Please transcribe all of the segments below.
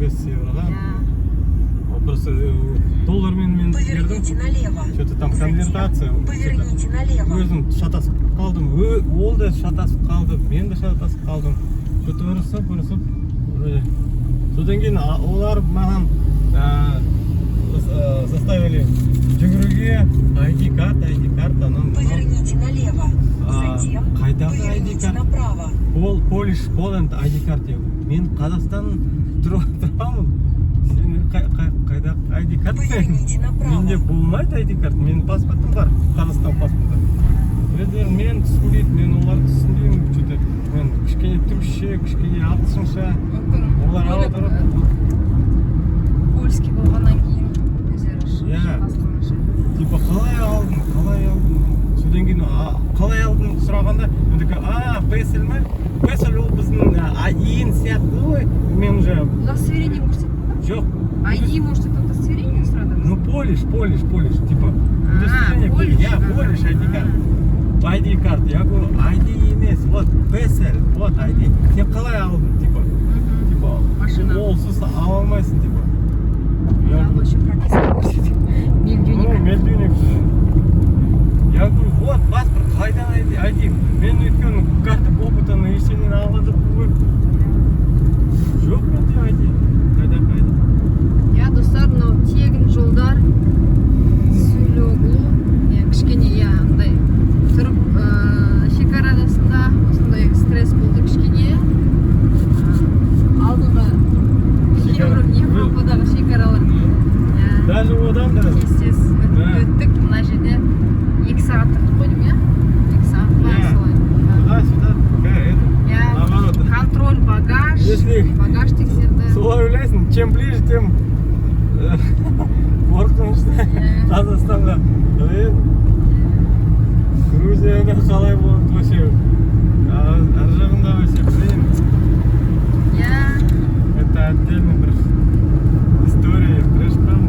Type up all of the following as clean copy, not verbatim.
без евроға. Просто доллармен мен бердім. Что-то там конвертация. Поверните налево. Өзім шатасып қалдым. Ол да шатасып қалды. Мен де шатасып қалдым. Что-то ұрысып. Содан кейін олар маған заставили жүгіруге ID карта. Поверните налево. Затем поверните направо. Poland ID карт. Мен Қазақстан тұрамын. Қайда ID карт? Менде болмайды ID карт. Менің паспортым бар. Қазақстан паспорты. Мен түсінбейді, мен оларды түсінбеймін. Что-то мен кішкене түркше, кішкене ағылшынша. Олар аударып. Польский болғаннан кейін өздері типа қалай алдың? Содан кейін қалай алдың сұрағанда мен такой, PESEL ма? PESEL ол біздің иін сияқты ғой. Мен уже удостоверение көрсетті? Жоқ. ID может это удостоверение сразу? Ну Polish, типа удостоверение. Polish ID карт. ID карт. Я говорю, ID емес, вот PESEL, вот ID. Сен қалай алдың, типа машина. Олсыз ала алмайсың, типа. Я лучше прописываю. Мельдюник. Я говорю, вот паспорт, қайдан ID? Мен өйткені карта опытын ештеңені алғызып қой. Жоқ менде ID. Қайда? Я достар, но тегін жолдар сөйлеуі кішкене андай тұрып шекара арасында осындай стресс болды кішкене. Алдыңғы Европадағы шекаралар. Даже одан да тез өттік. Мына жерде 2 сағат тұрдық қойдым, 2 сағат солай. Туда-сюда. Контроль, багаж тексерді. Солай ойлайсың, чем ближе, тем қорқынышты. Қазақстанға. Грузияда қалай болады вообще? Ар жағында вообще, блин. Это отдельный бір история, трэш прям.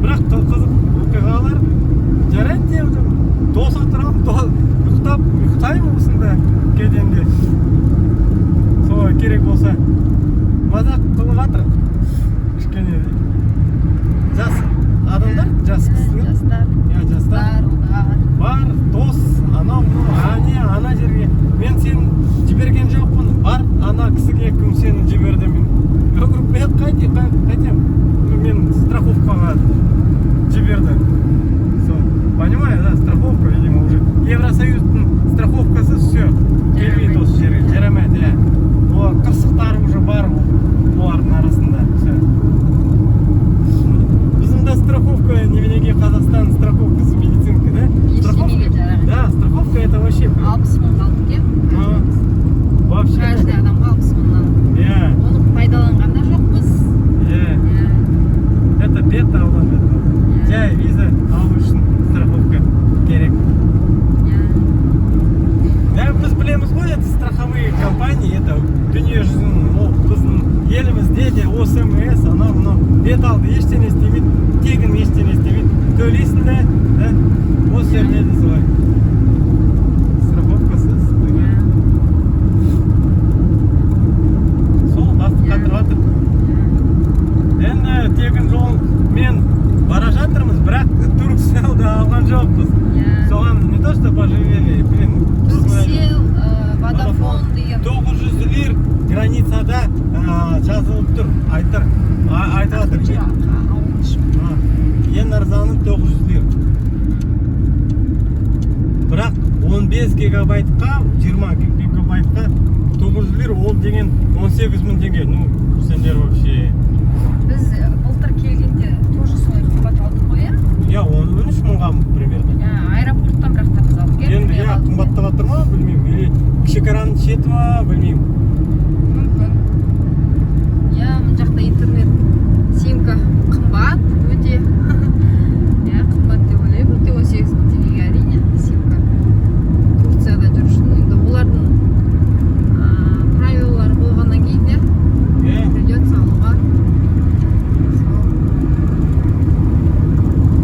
Бірақ қызық оқиғалар жарайды деудім. Тоса тұрамын, ұйықтаймын осында кеденде. Солай керек болса. Мазақ қылып жатыр. Кішкене жас адамдар, жас кісілер. Жастар. Бар, дос, ана жерге. Мен сені жіберген жоқпын. Бар, ана кісіге кім сені жіберді мен. Я говорю, мен қайтем. Мен страховкаға жіберді. Понимаю, да, страховка, видимо, уже. Евросоюздың страховкасы все. Келмейді осы жерге, жарамайды, Олар қырсықтары уже бар олардың арасында. Біздің да страховка, неменеге Қазақстан страховкасы медицинка, да? Да, страховка это вообще... 60 мың қалды ке? Вообще... Каждый адамға 60 мыңнан. Оны пайдаланғанда жоқпыз. Это бета алған. Жай виза алу үшін страховка керек. Біз білеміз ғой, это страховые компании, это дүние жүзінің, біздің елімізде де ОСМС, анау бет алды ештеңе істемейді, тегін ештеңе істемейді. Төлейсің да, осы жерде де солай. Страховкасыз. Сол басты қатырып жатыр. Енді тегін жол мен бара жатырмыз, бірақ Туркселді алған жоқпыз. Соған не то, что поживели, блин. Турксел, Водафон деген. 900 лир границада жазылып тұр, айтып жатыр. Ең арзаны 900 лир. Бірақ 15 гигабайтқа, 20 гигабайтқа 900 лир, ол деген 18 мың теңге. Ну, сендер вообще... Біз былтыр келгенде тоже солай қымбат алдық қой, 13 мыңға примерно. Аэропорттан бірақ та біз алдық. Енді қымбаттап жатыр ма, білмеймін. Или шекараның шеті ма, білмеймін. Мүмкін. Мына жақта интернет симка қымбат өте. Қымбат деп ойлаймын. Өте 18 мың теңгеге әрине симка. Турцияда жүр үшін енді олардың правилалары болғаннан кейін придется алуға.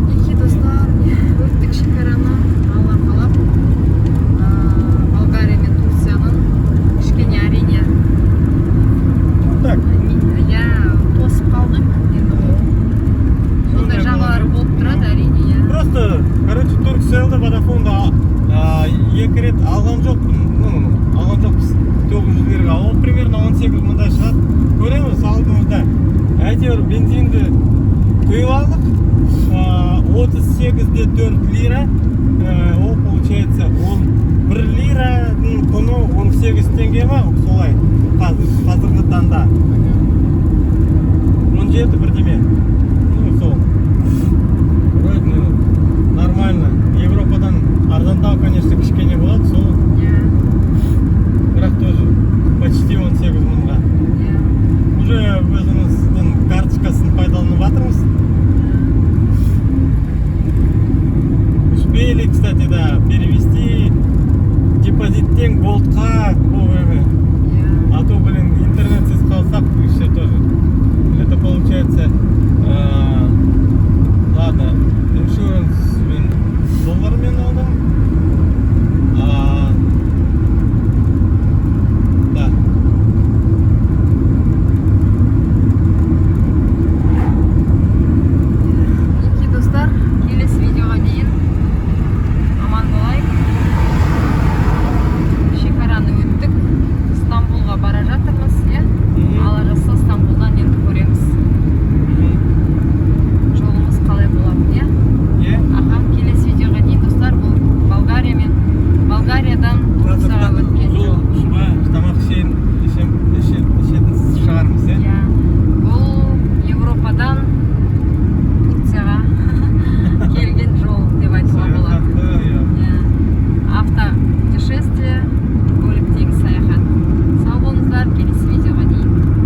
Неке достар, өттік шекараны алла қалап Болгария мен Турцияның кішкене әрине 18,4 лира. Ол получается 1 лираның құны 18 теңге ма? Солай. Қазіргі таңда. 17 бірдеме. Ну, сол. Вроде, ну, нормально. Европадан арзандау, конечно, кішкене болады, сол. Бірақ тоже почти 18 мыңға. Уже өзіміздің карточкасын пайдаланып жатырмыз. Успели, кстати, да, перевести депозиттен голдқа